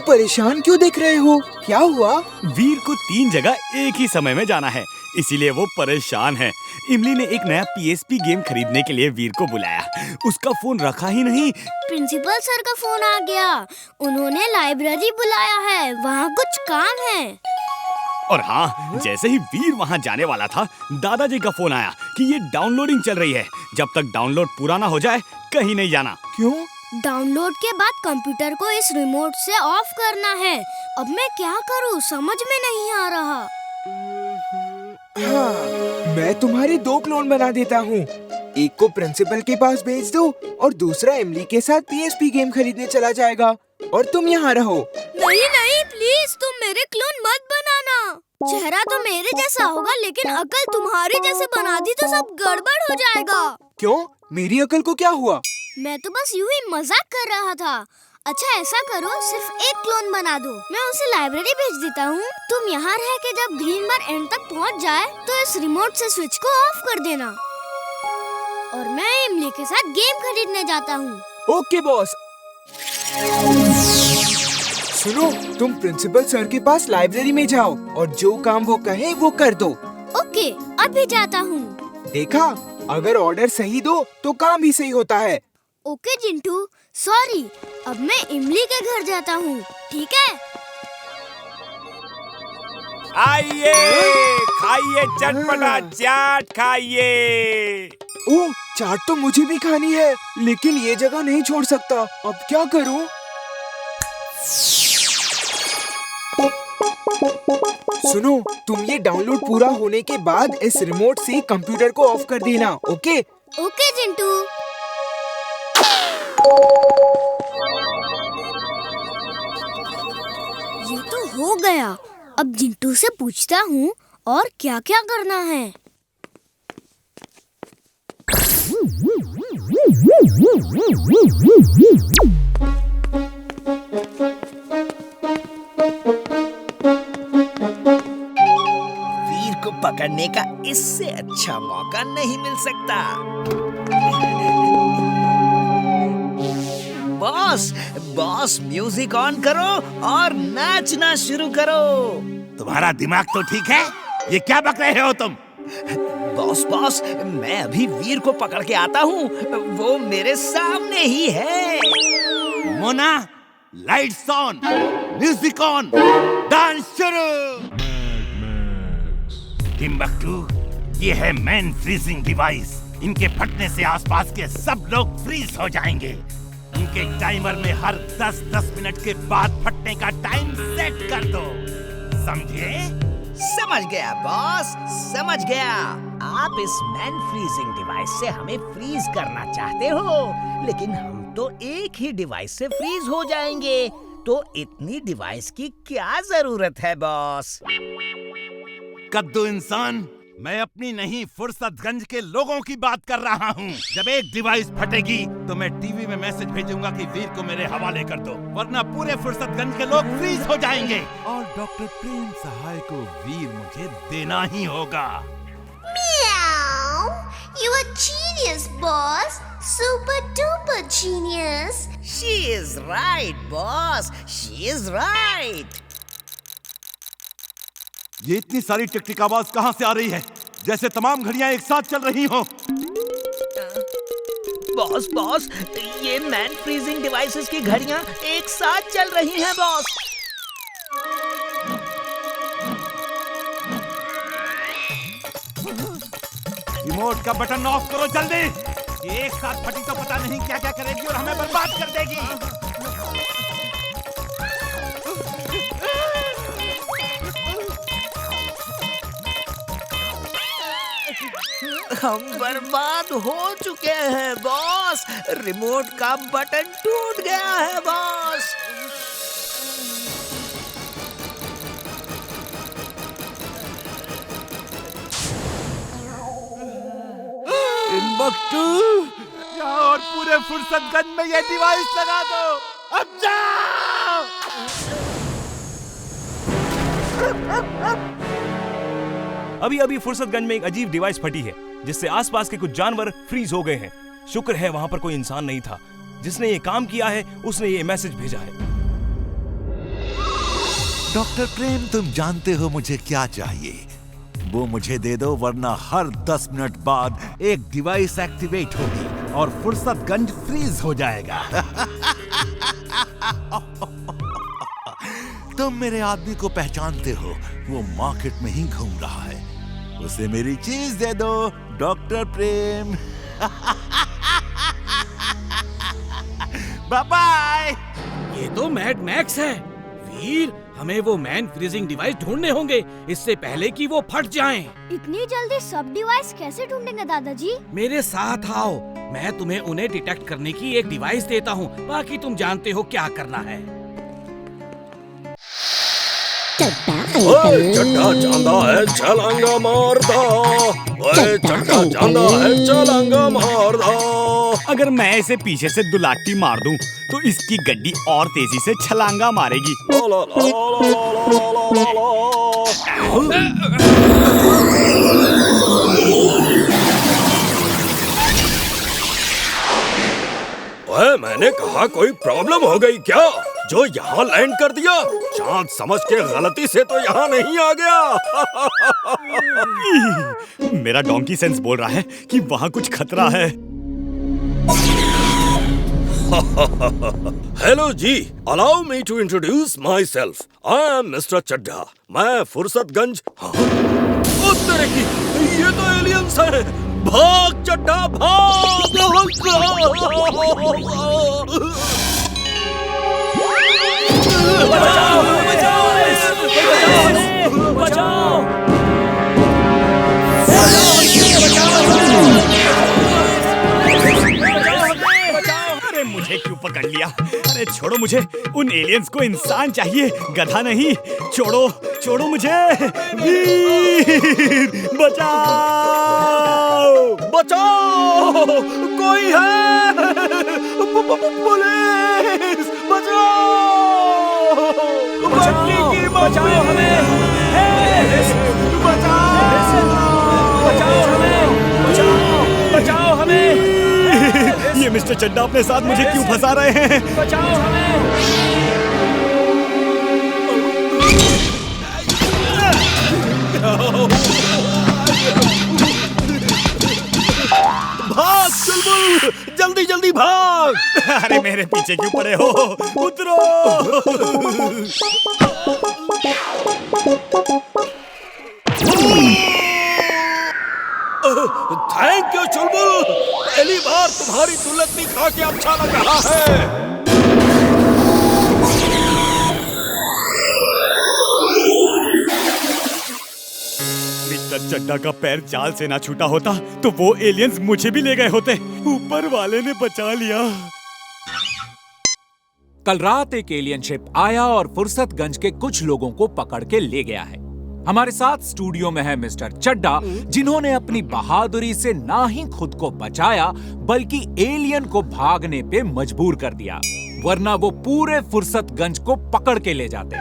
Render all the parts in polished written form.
परेशान क्यों दिख रहे हो? क्या हुआ? वीर को 3 जगह एक ही समय में जाना है, इसीलिए वो परेशान है। इमली ने एक नया PSP गेम खरीदने के लिए वीर को बुलाया। उसका फोन रखा ही नहीं। प्रिंसिपल सर का फोन आ गया। उन्होंने लाइब्रेरी बुलाया है, वहाँ कुछ काम है। और हाँ, जैसे ही वीर वहाँ जाने वाला था, दादाजी का फोन आया कि ये डाउनलोडिंग चल रही है। जब तक डाउनलोड पूरा ना हो जाए, कहीं नहीं जाना। क्यों? डाउनलोड के बाद कंप्यूटर को इस रिमोट से ऑफ करना है। अब मैं क्या करूँ, समझ में नहीं आ रहा। हाँ, मैं तुम्हारे 2 क्लोन बना देता हूँ। एक को प्रिंसिपल के पास भेज दो और दूसरा इमली के साथ PSP गेम खरीदने चला जाएगा और तुम यहाँ रहो। नहीं नहीं, प्लीज तुम मेरे क्लोन मत बनाना। चेहरा तो मेरे जैसा होगा, लेकिन अकल तुम्हारी जैसे बना दी तो सब गड़बड़ हो जाएगा। क्यों? मेरी अकल को क्या हुआ? मैं तो बस यूं ही मजाक कर रहा था। अच्छा ऐसा करो, सिर्फ एक क्लोन बना दो, मैं उसे लाइब्रेरी भेज देता हूँ। तुम यहाँ रह के जब ग्रीन बार एंड तक पहुँच जाए तो इस रिमोट से स्विच को ऑफ कर देना और मैं इमली के साथ गेम खरीदने जाता हूँ। Okay boss. सुनो, तुम प्रिंसिपल सर के पास लाइब्रेरी में जाओ और जो काम वो कहे वो कर दो। ओके, अभी जाता हूँ। देखा, अगर ऑर्डर सही दो तो काम भी सही होता है। Okay Jintu, sorry. अब मैं इमली के घर जाता हूँ, ठीक है? आइए, खाइए चटपटा चाट खाइए। ओह, चाट तो मुझे भी खानी है, लेकिन ये जगह नहीं छोड़ सकता। अब क्या करूँ? सुनो, तुम ये डाउनलोड पूरा होने के बाद इस रिमोट से कंप्यूटर को ऑफ कर देना, ओके? ओके जिंटू। ये तो हो गया। अब जिंटू से पूछता हूँ और क्या क्या करना है। वीर को पकड़ने का इससे अच्छा मौका नहीं मिल सकता। बॉस म्यूजिक ऑन करो और नाचना शुरू करो। तुम्हारा दिमाग तो ठीक है? ये क्या बक रहे हो तुम? बॉस, मैं अभी वीर को पकड़ के आता हूँ, वो मेरे सामने ही है। Mona, lights on, music on, dance शुरू। टिम्बक्टू, ये है मैन फ्रीजिंग डिवाइस। इनके फटने से आसपास के सब लोग फ्रीज हो जाएंगे। इनके टाइमर में हर 10-10 मिनट के बाद फटने का टाइम सेट कर दो, समझे? समझ गया बॉस, समझ गया। आप इस मैन फ्रीजिंग डिवाइस से हमें फ्रीज करना चाहते हो, लेकिन हम तो एक ही डिवाइस से फ्रीज हो जाएंगे, तो इतनी डिवाइस की क्या जरूरत है बॉस? कद्दू इंसान, मैं अपनी नहीं फुर्सतगंज के लोगों की बात कर रहा हूँ। जब एक डिवाइस फटेगी तो मैं टीवी में मैसेज भेजूंगा कि वीर को मेरे हवाले कर दो, वरना पूरे फुर्सतगंज के लोग फ्रीज हो जाएंगे और डॉक्टर प्रेम सहाय को वीर मुझे देना ही होगा। Meow! You a genius, boss. Super duper genius. She is right, boss. She is right. ये इतनी सारी टिक-टिक आवाज कहाँ से आ रही है? जैसे तमाम घड़ियां एक साथ चल रही हों। बॉस, ये मैन फ्रीजिंग डिवाइसेस की घड़ियां एक साथ चल रही हैं बॉस। रिमोट का बटन ऑफ करो जल्दी। ये एक साथ फटी तो पता नहीं क्या क्या करेगी और हमें बर्बाद कर देगी। हम बर्बाद हो चुके हैं बॉस। रिमोट का बटन टूट गया है बॉस। टिम्बक्टू, जाओ और पूरे फुर्सतगंज में ये डिवाइस लगा दो। अब जाओ। अभी फुर्सतगंज में एक अजीब डिवाइस फटी है, जिससे आसपास के कुछ जानवर फ्रीज हो गए हैं। शुक्र है वहां पर कोई इंसान नहीं था। जिसने ये काम किया है उसने ये मैसेज भेजा है। डॉक्टर प्रेम, तुम जानते हो मुझे क्या चाहिए। वो मुझे दे दो, वरना हर 10 मिनट बाद एक डिवाइस एक्टिवेट होगी और फुर्सतगंज फ्रीज हो जाएगा। तुम मेरे आदमी को पहचानते हो, वो मार्केट में ही घूम रहा है। उसे मेरी चीज दे दो डॉक्टर प्रेम। Bye bye. ये तो मैड मैक्स है। वीर, हमें वो मैन फ्रीजिंग डिवाइस ढूंढने होंगे इससे पहले कि वो फट जाएं। इतनी जल्दी सब डिवाइस कैसे ढूंढेंगे दादाजी? मेरे साथ आओ, मैं तुम्हें उन्हें डिटेक्ट करने की एक डिवाइस देता हूँ, बाकी तुम जानते हो क्या करना है। चड्ढा चांदा है छलांगा मारदा, ओए चड्ढा चांदा है छलांगा मारदा। अगर मैं इसे पीछे से दुलाटी मार दूं, तो इसकी गड्डी और तेजी से छलांगा मारेगी। ओए, मैंने कहा कोई प्रॉब्लम हो गई क्या, जो यहाँ लैंड कर दिया? चांद समझ के गलती से तो यहाँ नहीं आ गया। मेरा डोंकी सेंस बोल रहा है कि वहाँ कुछ खतरा है। Hello ji, allow me to introduce myself. I am mister Chadha. मैं फुर्सतगंज। ओ तेरे की, ये तो एलियंस है। भाग चड्ढा भाग। बचाओ, बचाओ, बचाओ। अरे मुझे क्यों पकड़ लिया? अरे छोड़ो मुझे, उन एलियंस को इंसान चाहिए, गधा नहीं। छोड़ो, छोड़ो मुझे। वीर, बचाओ, बचाओ, कोई है? पुलिस, बचाओ, बचाओ हमें, बचाओ हमें। ये मिस्टर चड्ढा अपने साथ मुझे क्यों फंसा रहे हैं? बचाओ हमें। भाग चुलबुल, जल्दी जल्दी भाग। अरे मेरे पीछे क्यों पड़े हो? उतरो। थैंक यू चुलबुल, पहली बार तुम्हारी दुलत्ती खा के अच्छा लग रहा है। मिस्टर चड्ढा का पैर जाल से ना छूटा होता तो वो एलियंस मुझे भी ले गए होते। ऊपर वाले ने बचा लिया। कल रात एक एलियन शिप आया और फुर्सतगंज के कुछ लोगों को पकड़ के ले गया है। हमारे साथ स्टूडियो में है मिस्टर चड्ढा, जिन्होंने अपनी बहादुरी से ना ही खुद को बचाया बल्कि एलियन को भागने पे मजबूर कर दिया, वरना वो पूरे फुर्सतगंज को पकड़ के ले जाते।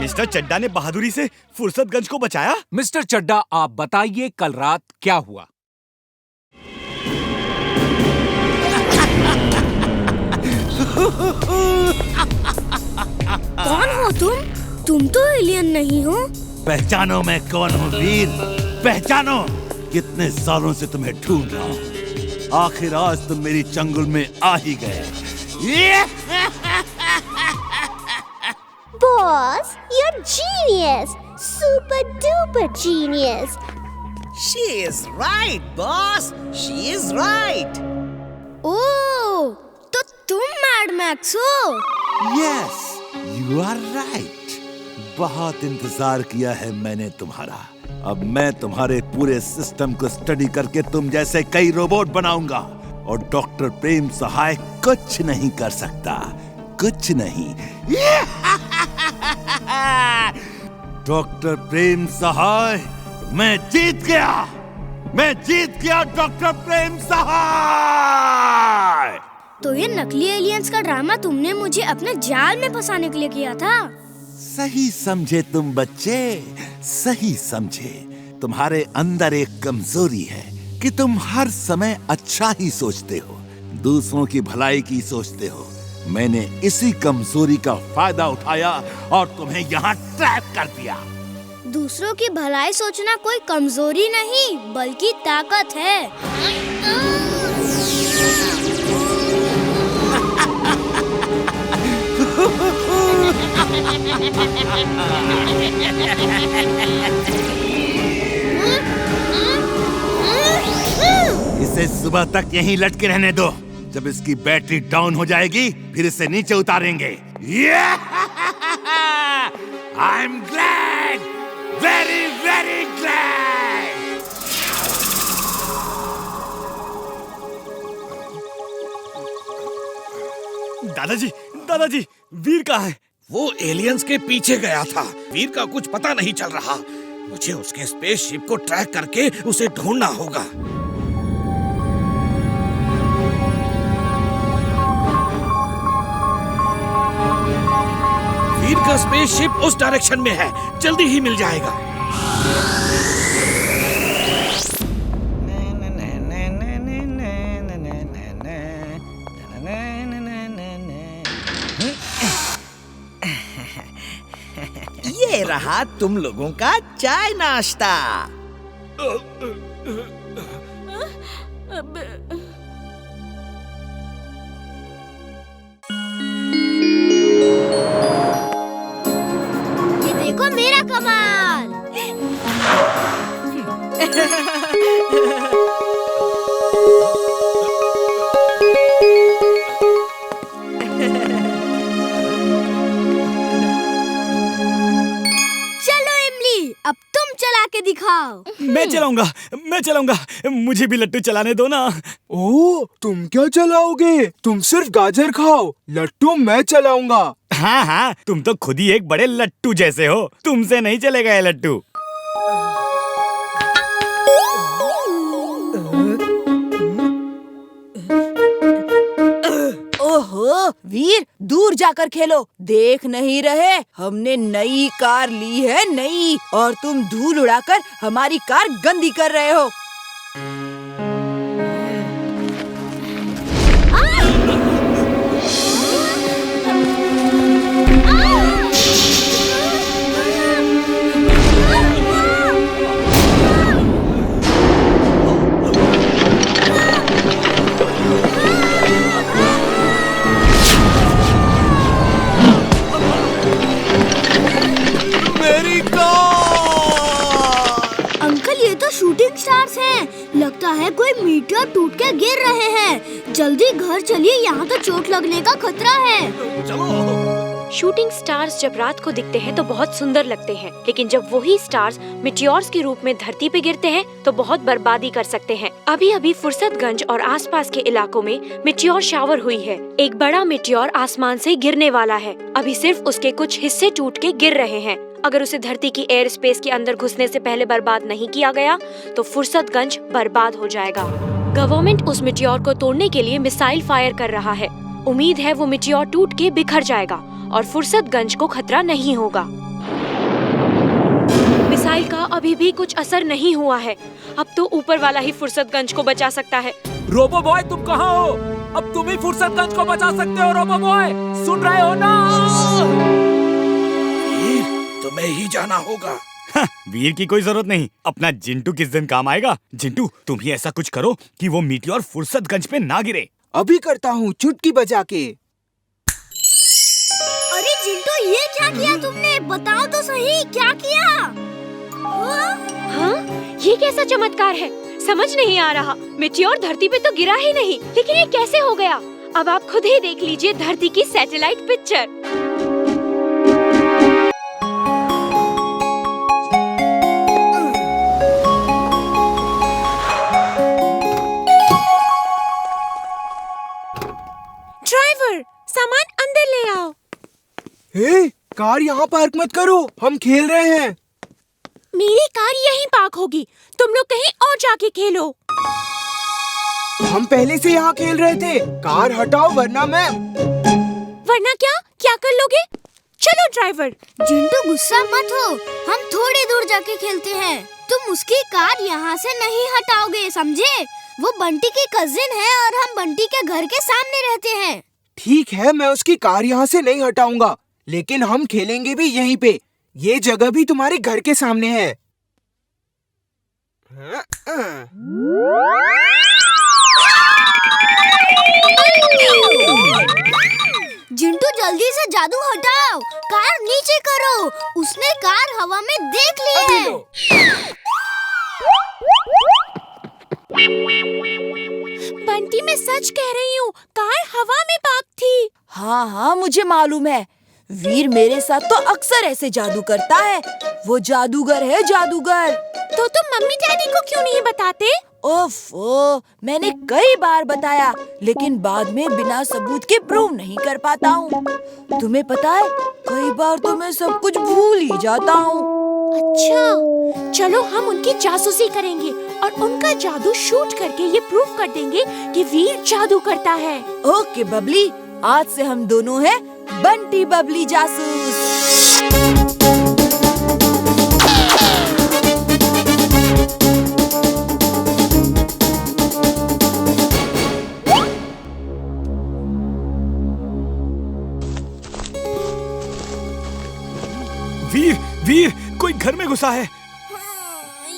मिस्टर चड्ढा ने बहादुरी से फुर्सतगंज को बचाया? मिस्टर चड्ढा, आप बताइए कल रात क्या हुआ? कौन हो तुम? तुम तो एलियन नहीं हो। पहचानो मैं कौन हूँ वीर, पहचानो। कितने सालों से तुम्हें ढूंढ रहा हूँ, आखिर आज तुम मेरी चंगुल में आ ही गए। Boss, you're genius! Super duper genius! She is right, boss. She is right. ओह, तो तुम मैड मैक्स हो? Yes, you are right. बहुत इंतजार किया है मैंने तुम्हारा। अब मैं तुम्हारे पूरे सिस्टम को स्टडी करके तुम जैसे कई रोबोट बनाऊंगा और डॉक्टर प्रेम सहाय कुछ नहीं कर सकता, कुछ नहीं। डॉक्टर प्रेम सहाय, मैं जीत गया, मैं जीत गया डॉक्टर प्रेम सहाय। तो ये नकली एलियंस का ड्रामा तुमने मुझे अपने जाल में फंसाने के लिए किया था। सही समझे तुम बच्चे, सही समझे। तुम्हारे अंदर एक कमजोरी है कि तुम हर समय अच्छा ही सोचते हो, दूसरों की भलाई की सोचते हो, मैंने इसी कमजोरी का फायदा उठाया और तुम्हें यहाँ ट्रैप कर दिया। दूसरों की भलाई सोचना कोई कमजोरी नहीं बल्कि ताकत है। इसे सुबह तक यहीं लटके रहने दो। जब इसकी बैटरी डाउन हो जाएगी फिर इसे नीचे उतारेंगे। I am glad, very very glad. दादाजी, दादाजी, वीर कहाँ है? वो एलियंस के पीछे गया था। वीर का कुछ पता नहीं चल रहा। मुझे उसके स्पेसशिप को ट्रैक करके उसे ढूंढना होगा। वीर का स्पेसशिप उस डायरेक्शन में है, जल्दी ही मिल जाएगा। ये रहा तुम लोगों का चाय नाश्ता। ये देखो मेरा कमाल। अब तुम चला के दिखाओ। मैं चलाऊंगा। मुझे भी लट्टू चलाने दो ना। ओह, तुम क्या चलाओगे? तुम सिर्फ गाजर खाओ, लट्टू मैं चलाऊंगा। हाँ, तुम तो खुद ही एक बड़े लट्टू जैसे हो। तुमसे नहीं चलेगा ये लट्टू। ओहो वीर, दूर जाकर खेलो। देख नहीं रहे हमने नई कार ली है, नई, और तुम धूल उड़ाकर हमारी कार गंदी कर रहे हो। शूटिंग स्टार्स हैं। लगता है कोई मीटर टूट के गिर रहे हैं। जल्दी घर चलिए, यहाँ तो चोट लगने का खतरा है। चलो। शूटिंग स्टार्स जब रात को दिखते हैं तो बहुत सुंदर लगते हैं, लेकिन जब वही स्टार्स मिटियोर्स के रूप में धरती पे गिरते हैं तो बहुत बर्बादी कर सकते हैं। अभी अभी फुर्सतगंज और आसपास के इलाकों में मिटियोर शावर हुई है। एक बड़ा मिटियोर आसमान से गिरने वाला है। अभी सिर्फ उसके कुछ हिस्से टूट के गिर रहे हैं। अगर उसे धरती की एयर स्पेस के अंदर घुसने से पहले बर्बाद नहीं किया गया तो फुर्सतगंज बर्बाद हो जाएगा। गवर्नमेंट उस मिटियोर को तोड़ने के लिए मिसाइल फायर कर रहा है। उम्मीद है वो मिटियोर टूट के बिखर जाएगा और फुर्सतगंज को खतरा नहीं होगा। मिसाइल का अभी भी कुछ असर नहीं हुआ है। अब तो ऊपर वाला ही फुर्सतगंज को बचा सकता है। रोबो बॉय, तुम कहाँ हो? अब तुम ही फुर्सतगंज को बचा सकते हो। रोबो बॉय, सुन रहे हो ना? तुम्हें ही जाना होगा। वीर की कोई जरूरत नहीं। अपना जिंटू किस दिन काम आएगा। जिंटू, तुम ही ऐसा कुछ करो कि वो मिटियोर फुर्सतगंज पे ना गिरे। अभी करता हूँ, चुटकी बजा के। अरे जिंटू, ये क्या किया तुमने? बताओ तो सही, क्या किया? हाँ? ये कैसा चमत्कार है? समझ नहीं आ रहा। मिटियोर धरती पे तो गिरा ही नहीं, लेकिन ये कैसे हो गया? अब आप खुद ही देख लीजिए धरती की सैटेलाइट पिक्चर। सामान अंदर ले आओ। हे, कार यहाँ पार्क मत करो, हम खेल रहे हैं। मेरी कार यहीं पार्क होगी, तुम लोग कहीं और जाके खेलो। हम पहले से यहाँ खेल रहे थे। कार हटाओ वरना क्या कर लोगे? चलो ड्राइवर। जिंटू, गुस्सा मत हो, हम थोड़ी दूर जाके खेलते हैं। तुम उसकी कार यहाँ से नहीं हटाओगे, समझे? वो बंटी की कजिन है और हम बंटी के घर के सामने रहते हैं। ठीक है, मैं उसकी कार यहाँ से नहीं हटाऊंगा, लेकिन हम खेलेंगे भी यहीं पे। ये जगह भी तुम्हारे घर के सामने है। जिंटू जल्दी से जादू हटाओ, कार नीचे करो। उसने कार हवा में देख ली है। बंटी, मैं सच कह रही हूँ, कार हवा में भाग थी। हाँ हाँ, मुझे मालूम है। वीर मेरे साथ तो अक्सर ऐसे जादू करता है। वो जादूगर है, जादूगर। तो तुम मम्मी डैडी को क्यों नहीं बताते? ओफो, मैंने कई बार बताया, लेकिन बाद में बिना सबूत के प्रूव नहीं कर पाता हूँ। तुम्हें पता है, कई बार तो मैं सब कुछ भूल ही जाता हूँ। अच्छा, चलो हम उनकी जासूसी करेंगे और उनका जादू शूट करके ये प्रूव कर देंगे कि वीर जादू करता है। ओके बबली, आज से हम दोनों हैं बंटी बबली जासूस। वीर, वीर, कोई घर में घुसा है।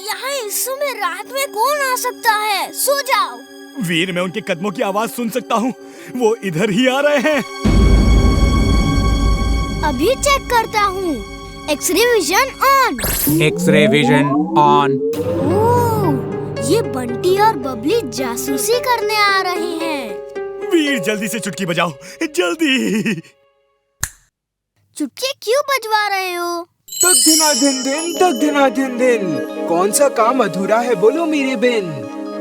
यहाँ इस समय रात में कौन आ सकता है? सो जाओ। वीर, मैं उनके कदमों की आवाज सुन सकता हूँ। वो इधर ही आ रहे हैं। अभी चेक करता हूँ। X ray vision on. X ray vision on. ओह, ये बंटी और बबली जासूसी करने आ रहे हैं। वीर, जल्दी से चुटकी बजाओ, जल्दी। चुटकी क्यों बजवा रहे हो? तक दिना दिन दिन, तक दिना दिन दिन। कौन सा काम अधूरा है बोलो मेरे बिन।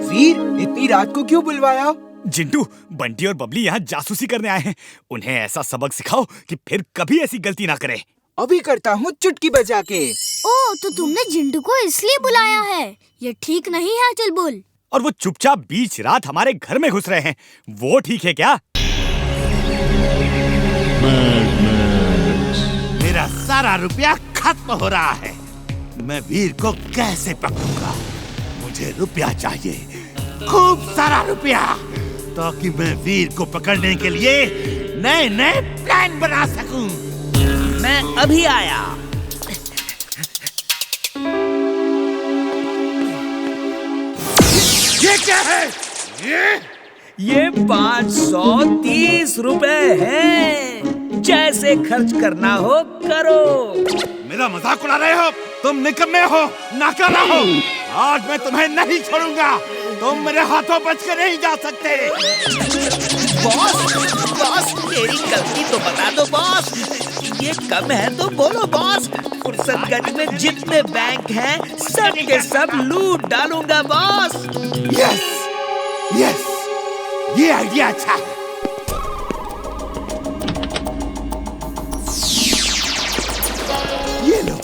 वीर, इतनी रात को क्यों बुलवाया? जिंटू, बंटी और बबली यहाँ जासूसी करने आए हैं। उन्हें ऐसा सबक सिखाओ कि फिर कभी ऐसी गलती ना करें। अभी करता हूँ चुटकी बजा के। ओह, तो तुमने जिंटू को इसलिए बुलाया है? ये ठीक नहीं है चुलबुल। और वो चुपचाप बीच रात हमारे घर में घुस रहे हैं, वो ठीक है क्या? मेरा सारा रुपया खत्म हो रहा है। मैं वीर को कैसे पकड़ूंगा? मुझे रुपया चाहिए, खूब सारा रुपया, ताकि मैं वीर को पकड़ने के लिए नए नए प्लान बना सकूं। मैं अभी आया। ये क्या है? ये 530 रुपए हैं। जैसे खर्च करना हो करो। मेरा मजाक उड़ा रहे हो? तुम निकम्मे हो, नाकारा हो। आज मैं तुम्हें नहीं छोड़ूंगा। तुम मेरे हाथों बच के नहीं जा सकते। बॉस, मेरी गलती तो बता दो बॉस। ये कम है तो बोलो बॉस। फुर्सतगंज में जितने बैंक हैं, सब के सब लूट डालूंगा बॉस। यस, यस, ये आइडिया अच्छा है। ये लो,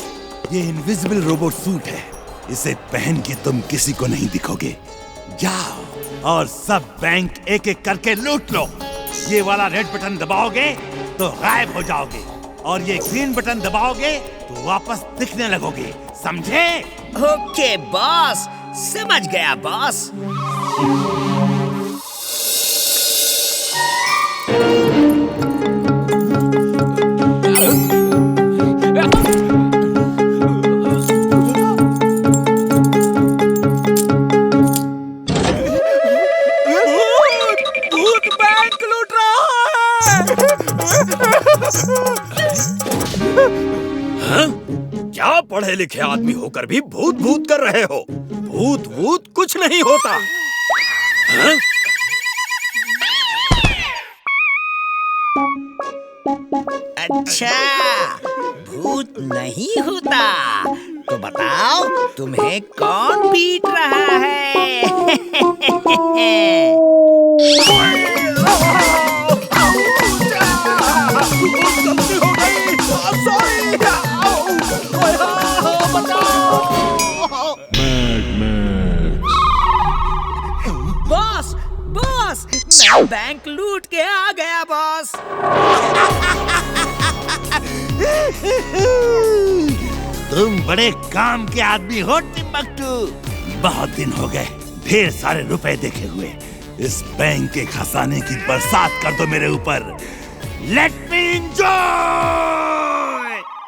ये इनविजिबल रोबोट सूट है। इसे पहन के तुम किसी को नहीं दिखोगे। जाओ और सब बैंक एक एक करके लूट लो। ये वाला रेड बटन दबाओगे तो गायब हो जाओगे, और ये ग्रीन बटन दबाओगे तो वापस दिखने लगोगे। समझे? ओके बॉस, समझ गया बॉस। क्या पढ़े लिखे आदमी होकर भी भूत भूत कर रहे हो? भूत भूत कुछ नहीं होता। हाँ? अच्छा, भूत नहीं होता तो बताओ तुम्हें कौन पीट रहा है? बॉस, बॉस, मैं बैंक लूट के आ गया बॉस। तुम बड़े काम के आदमी हो टिम्बकटू। बहुत दिन हो गए ढेर सारे रुपए देखे हुए। इस बैंक के खजाने की बरसात कर दो मेरे ऊपर। Let me enjoy.